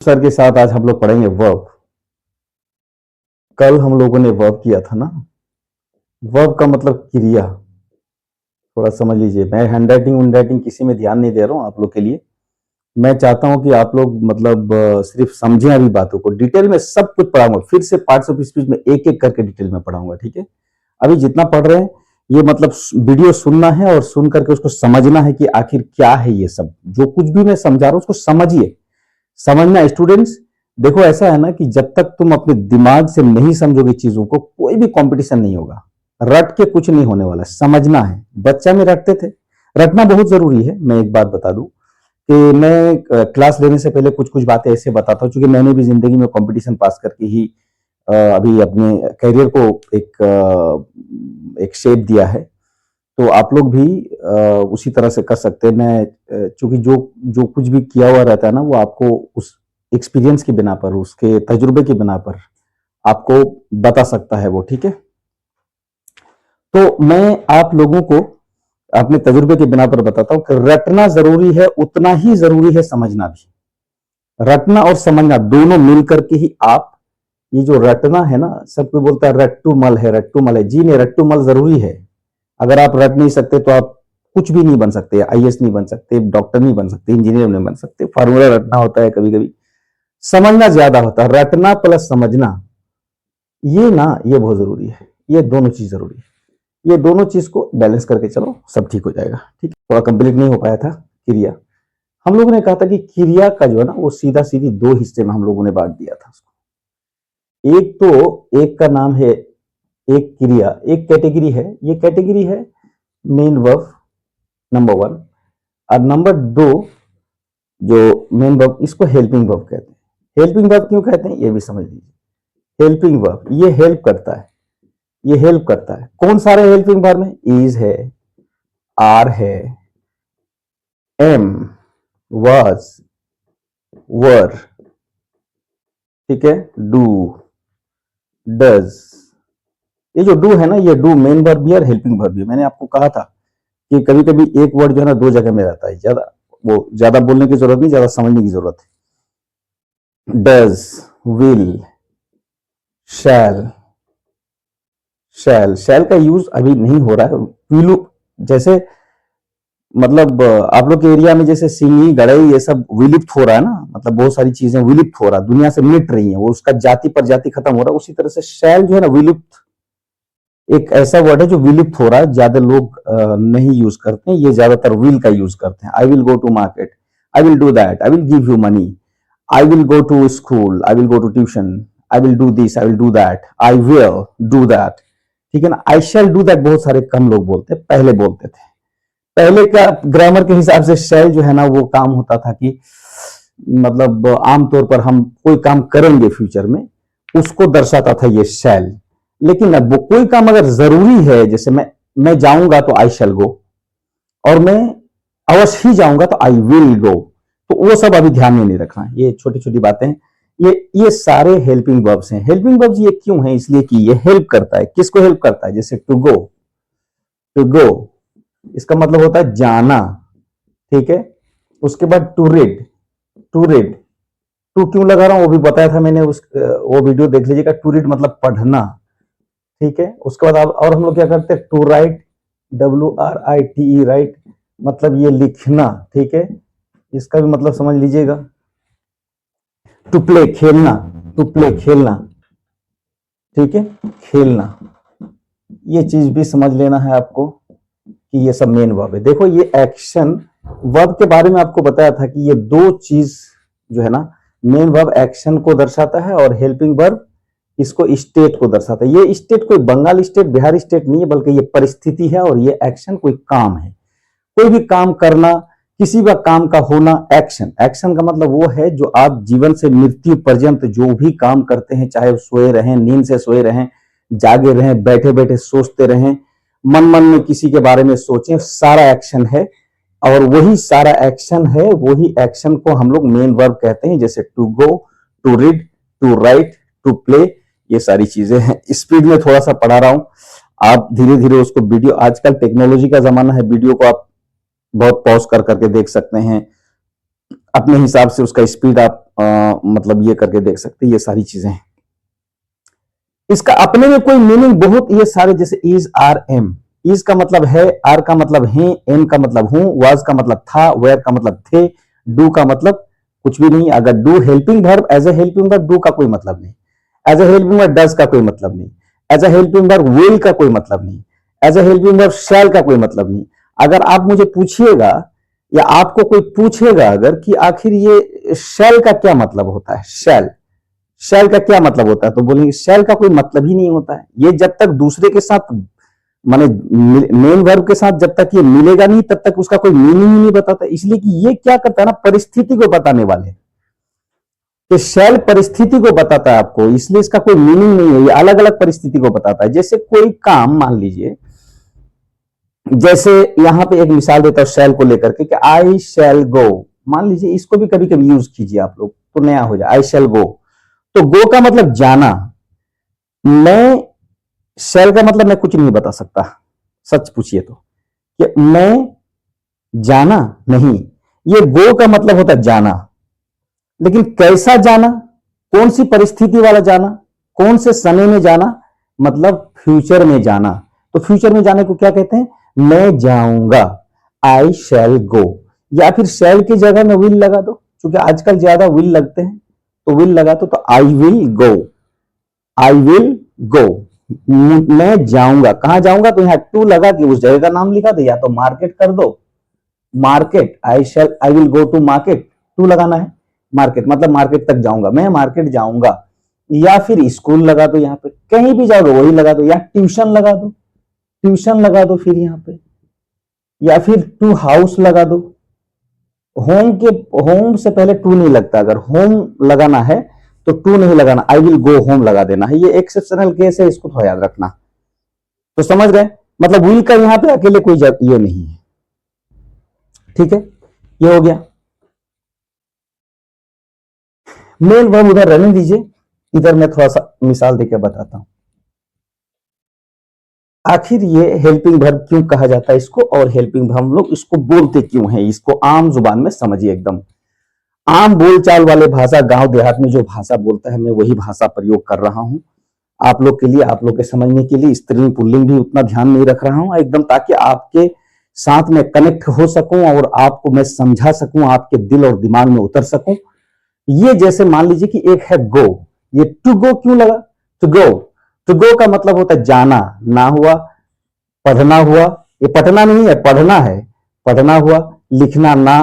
Sir के साथ आज हम लोग पढ़ेंगे वर्ब। कल हम लोगों ने वर्ब किया था ना। वर्ब का मतलब क्रिया, थोड़ा समझ लीजिए। मैं हैंडराइटिंग किसी में ध्यान नहीं दे रहा हूं आप लोग के लिए। मैं चाहता हूं कि आप लोग मतलब सिर्फ समझें अभी बातों को। डिटेल में सब कुछ पढ़ाऊंगा, फिर से पार्ट्स ऑफ स्पीच में एक एक करके डिटेल में पढ़ाऊंगा, ठीक है। अभी जितना पढ़ रहे हैं ये मतलब वीडियो सुनना है और सुन करके उसको समझना है कि आखिर क्या है ये सब। जो कुछ भी मैं समझा रहा हूं उसको समझिए, समझना स्टूडेंट्स। देखो ऐसा है ना कि जब तक तुम अपने दिमाग से नहीं समझोगे चीजों को, कोई भी कंपटीशन नहीं होगा। रट के कुछ नहीं होने वाला, समझना है। बच्चा में रटते थे, रटना बहुत जरूरी है। मैं एक बात बता दूं कि मैं क्लास लेने से पहले कुछ कुछ बातें ऐसे बताता हूं, क्योंकि मैंने भी जिंदगी में कंपटीशन पास करके ही अभी अपने करियर को एक शेप दिया है। तो आप लोग भी उसी तरह से कर सकते हैं। मैं चूंकि जो जो कुछ भी किया हुआ रहता है ना, वो आपको उस एक्सपीरियंस की बिना पर, उसके तजुर्बे की बिना पर आपको बता सकता है वो, ठीक है। तो मैं आप लोगों को अपने तजुर्बे के बिना पर बताता हूं कि रटना जरूरी है, उतना ही जरूरी है समझना भी। रटना और समझना दोनों मिलकर के ही आप, ये जो रटना है ना, सब कोई बोलता है रट्टू मल है, रट्टू मल है। जी नहीं, रट्टू मल जरूरी है। अगर आप रट नहीं सकते तो आप कुछ भी नहीं बन सकते। आईएएस नहीं बन सकते, डॉक्टर नहीं बन सकते, इंजीनियर नहीं बन सकते। फार्मूला रटना होता है कभी कभी, समझना ज्यादा होता है। रटना प्लस समझना, ये ना, ये बहुत जरूरी है। ये दोनों चीज जरूरी है। ये दोनों चीज को बैलेंस करके चलो, सब ठीक हो जाएगा, ठीक है। थोड़ा कंप्लीट नहीं हो पाया था क्रिया। हम लोगों ने कहा था कि क्रिया का जो है ना, वो सीधा सीधी दो हिस्से में हम लोगों ने बांट दिया था उसको। एक तो एक का नाम है, एक क्रिया, एक कैटेगरी है। ये कैटेगरी है मेन वर्ब नंबर वन। और नंबर दो जो मेन वर्ब, इसको हेल्पिंग वर्ब कहते हैं। हेल्पिंग वर्ब क्यों कहते हैं ये भी समझ लीजिए। हेल्पिंग वर्ब ये हेल्प करता है, ये हेल्प करता है। कौन सारे हेल्पिंग वर्ब में? इज है, आर है, एम, वाज, वर, ठीक है, डू, डज। ये जो डू है ना, ये डू मेन वर्ब भी है और हेल्पिंग वर्ब भी है। मैंने आपको कहा था कि कभी कभी एक वर्ड जो है ना दो जगह में रहता है। ज्यादा वो ज्यादा बोलने की जरूरत नहीं, ज्यादा समझने की जरूरत है। डज, विल, शैल। शैल, शैल का यूज अभी नहीं हो रहा है। विलु, जैसे मतलब आप लोग के एरिया में जैसे सिंगी गड़ई ये सब विलुप्त हो रहा है ना, मतलब बहुत सारी चीजें विलुप्त हो रहा है, दुनिया से मिट रही है, वो उसका जाति प्रजाति खत्म हो रहा है। उसी तरह से शैल जो है ना, विलुप्त एक ऐसा वर्ड है जो विलुप्त हो रहा है। ज्यादा लोग नहीं यूज करते हैं, ये ज्यादातर विल का यूज करते हैं। I will go to market, I will do that, I will give you money, I will go to school, I will go to tuition, I will do this, I will do that, I will do that, ठीक है ना। आई shall do that बहुत सारे कम लोग बोलते हैं, पहले बोलते थे। पहले का ग्रामर के हिसाब से शैल जो है ना, वो काम होता था कि मतलब आमतौर पर हम कोई काम करेंगे फ्यूचर में, उसको दर्शाता था ये शैल। लेकिन अब वो कोई काम अगर जरूरी है, जैसे मैं जाऊंगा तो आई शैल गो, और मैं अवश्य ही जाऊंगा तो आई विल गो, तो वो सब अभी ध्यान में नहीं रखना। ये छोटी छोटी बातें हैं। ये सारे हेल्पिंग वर्ब्स हैं। हेल्पिंग वर्ब्स ये क्यों है? इसलिए कि ये हेल्प करता है। किसको हेल्प करता है? जैसे टू गो, टू गो इसका मतलब होता है जाना, ठीक है। उसके बाद to read, to read, to क्यों लगा रहा हूं वो भी बताया था मैंने, उस वो वीडियो देख लीजिएगा। टू रीड मतलब पढ़ना, ठीक है। उसके बाद और हम लोग क्या करते हैं? टू राइट, WRITE, राइट मतलब ये लिखना, ठीक है। इसका भी मतलब समझ लीजिएगा। टू प्ले खेलना, टू प्ले खेलना, ठीक है, खेलना। ये चीज भी समझ लेना है आपको कि ये सब मेन वर्ब है। देखो ये एक्शन वर्ब के बारे में आपको बताया था कि ये दो चीज जो है ना, मेन वर्ब एक्शन को दर्शाता है और हेल्पिंग वर्ब इसको स्टेट को दर्शाता है। ये स्टेट कोई बंगाल स्टेट, बिहार स्टेट नहीं है, बल्कि ये परिस्थिति है, और ये एक्शन कोई काम है। कोई भी काम करना, किसी भी काम का होना, एक्शन। एक्शन का मतलब वो है जो आप जीवन से मृत्यु पर्यंत जो भी काम करते हैं, चाहे सोए रहें, नींद से सोए रहें, जागे रहें, बैठे बैठे सोचते रहें, मन मन में किसी के बारे में सोचें, सारा एक्शन है। और वही सारा एक्शन है, वही एक्शन को हम लोग मेन वर्ब कहते हैं। जैसे to go, to read, to write, to play, ये सारी चीजें हैं। स्पीड में थोड़ा सा पढ़ा रहा हूं, आप धीरे धीरे उसको वीडियो, आजकल टेक्नोलॉजी का जमाना है, वीडियो को आप बहुत पॉज कर करके देख सकते हैं। अपने हिसाब से उसका स्पीड आप मतलब ये करके देख सकते हैं, ये सारी चीजें हैं। इसका अपने में कोई मीनिंग बहुत, ये सारे जैसे इज, आर, एम। इज का मतलब है, आर का मतलब है, एम का मतलब हूं, वाज का मतलब था, वेयर का मतलब थे, डू का मतलब कुछ भी नहीं। अगर do helping verb, as a helping verb do का कोई मतलब नहीं, as a helping verb does का कोई मतलब नहीं, as a helping verb will का कोई मतलब नहीं, as a helping verb shall का कोई मतलब नहीं। अगर आप मुझे पूछिएगा या आपको कोई पूछेगा अगर कि आखिर ये शैल का क्या मतलब होता है, शैल, शैल का क्या मतलब होता है, तो बोलेंगे शैल का कोई मतलब ही नहीं होता है। ये जब तक दूसरे के साथ माने मेन वर्ब के साथ जब तक ये मिलेगा नहीं तब तक उसका कोई मीनिंग ही नहीं बताता। इसलिए कि ये क्या करता है ना, परिस्थिति को बताने वाले, कि शैल परिस्थिति को बताता है आपको, इसलिए इसका कोई मीनिंग नहीं है, ये अलग अलग परिस्थिति को बताता है। जैसे कोई काम मान लीजिए, जैसे यहां पे एक मिसाल देता हूं शैल को लेकर के कि आई शैल गो, मान लीजिए इसको भी कभी कभी यूज कीजिए आप लोग तो नया हो जाए, आई शैल गो। तो गो का मतलब जाना, मैं शैल का मतलब मैं कुछ नहीं बता सकता, सच पूछिए तो, कि मैं जाना नहीं, ये गो का मतलब होता है जाना। लेकिन कैसा जाना, कौन सी परिस्थिति वाला जाना, कौन से समय में जाना, मतलब फ्यूचर में जाना। तो फ्यूचर में जाने को क्या कहते हैं, मैं जाऊंगा, आई शैल गो। या फिर शैल की जगह में विल लगा दो, क्योंकि आजकल ज्यादा विल लगते हैं, तो विल लगा दो, तो आई विल गो, आई विल गो, मैं जाऊंगा। कहां जाऊंगा, तो यहां टू लगा के उस जगह का नाम लिखा दो, या तो मार्केट कर दो, market, I will go to market, to लगाना है, मार्केट मतलब मार्केट तक जाऊंगा, मैं मार्केट जाऊंगा। या फिर स्कूल लगा दो, यहां पे कहीं भी जाओगे वही लगा दो, या ट्यूशन लगा दो, ट्यूशन लगा दो फिर यहां पे, या फिर टू हाउस लगा दो। होम के, होम से पहले टू नहीं लगता, अगर होम लगाना है तो टू नहीं लगाना, आई विल गो होम लगा देना है। ये एक्सेप्शनल केस है, इसको थोड़ा याद रखना। तो समझ गए, मतलब विल का यहां पे अकेले कोई ये नहीं है, ठीक है, ये हो गया। मेन वर्ब उधर रहने दीजिए, इधर मैं थोड़ा सा मिसाल देकर बताता हूं। आखिर ये हेल्पिंग वर्ब क्यों कहा जाता है इसको, और हेल्पिंग वर्ब हम लोग इसको बोलते क्यों हैं, इसको आम जुबान में समझिए, एकदम आम बोलचाल वाले भाषा, गांव देहात में जो भाषा बोलता है मैं वही भाषा प्रयोग कर रहा हूं आप लोग के लिए, आप लोग के समझने के लिए। स्त्रीलिंग पुल्लिंग भी उतना ध्यान नहीं रख रहा हूं एकदम, ताकि आपके साथ में कनेक्ट हो सकूं और आपको मैं समझा सकूं, आपके दिल और दिमाग में उतर सकूं। ये जैसे मान लीजिए कि एक है गो, ये टू गो क्यों लगा, टू गो, टू गो का मतलब होता है जाना, ना हुआ, पढ़ना हुआ, ये पढ़ना नहीं है पढ़ना है, पढ़ना हुआ, लिखना ना,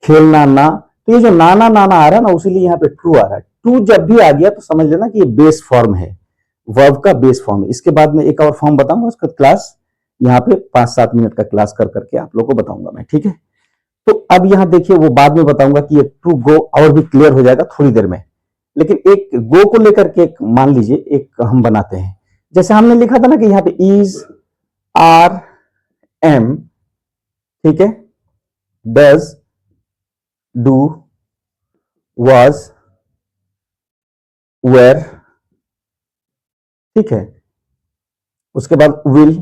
खेलना ना। तो ये जो नाना नाना आ रहा है ना, उसीलिए यहाँ पे टू आ रहा है। टू जब भी आ गया तो समझ लेना कि ये बेस फॉर्म है, वर्ब का बेस फॉर्म है। इसके बाद में एक और फॉर्म बताऊंगा, उसका क्लास यहाँ पे 5-7 मिनट का क्लास कर करके आप लोग को बताऊंगा मैं, ठीक है। तो अब यहाँ देखिए, वो बाद में बताऊंगा कि ये टू गो और भी क्लियर हो जाएगा थोड़ी देर में। लेकिन एक गो को लेकर के एक मान लीजिए एक हम बनाते हैं, जैसे हमने लिखा था ना कि यहाँ पे इज, आर, एम, ठीक है, डज, डू, was, were, ठीक है, उसके बाद will,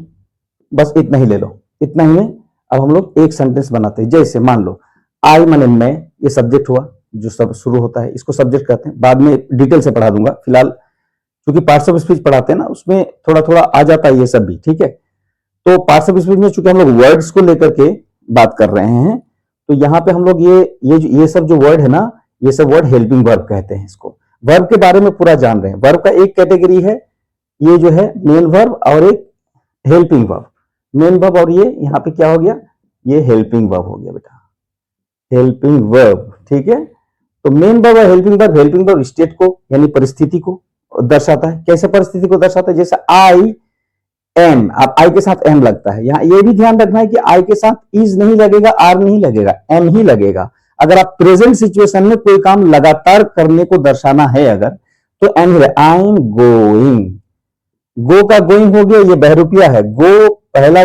बस इतना ही ले लो, इतना ही में अब हम लोग एक सेंटेंस बनाते हैं। जैसे मान लो आई माने मैं, ये सब्जेक्ट हुआ जो सब शुरू होता है, इसको सब्जेक्ट कहते हैं, बाद में डिटेल से पढ़ा दूंगा। फिलहाल क्योंकि पार्ट्स ऑफ स्पीच पढ़ाते हैं ना, उसमें थोड़ा थोड़ा आ जाता है ये सब भी, ठीक है। तो पार्ट्स ऑफ स्पीच में चूंकि हम लोग वर्ड्स को लेकर के बात कर रहे हैं, तो यहाँ पे हम लोग ये सब जो वर्ड है ना, ये सब वर्ड हेल्पिंग वर्ब कहते हैं इसको। वर्ब के बारे में पूरा जान रहे हैं। वर्ब का एक कैटेगरी है ये जो है मेन वर्ब, और एक हेल्पिंग वर्ब। मेन वर्ब और ये यहाँ पे क्या हो गया, ये हेल्पिंग वर्ब हो गया बेटा, हेल्पिंग वर्ब, ठीक है। तो मेन वर्ब और हेल्पिंग वर्ब स्टेट को यानी परिस्थिति को दर्शाता है। कैसे परिस्थिति को दर्शाता है, जैसे आई एम, अब आई के साथ एम लगता है, यहाँ ये भी ध्यान रखना है कि आई के साथ इज नहीं लगेगा, आर नहीं लगेगा, एम ही लगेगा। अगर आप प्रेजेंट सिचुएशन में कोई काम लगातार करने को दर्शाना है अगर, तो एम है, आई एम गोइंग, गो का गोइंग हो गया, ये बहरूपिया है। गो पहला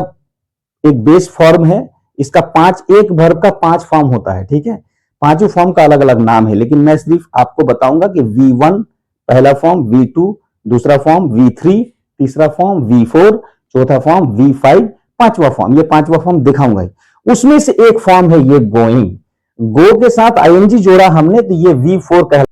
एक बेस फॉर्म है, इसका 5 एक वर्ब का 5 फॉर्म होता है, ठीक है। पांचों फॉर्म का अलग अलग नाम है, लेकिन मैं सिर्फ आपको बताऊंगा कि V1 पहला फॉर्म, V2 दूसरा फॉर्म, V3 तीसरा फॉर्म, V4 चौथा फॉर्म, V5 पांचवा फॉर्म, ये पांचवा फॉर्म दिखाऊंगा। उसमें से एक फॉर्म है ये गोइंग। गो के साथ आईएनजी जोड़ा हमने तो ये V4 कहलाता है।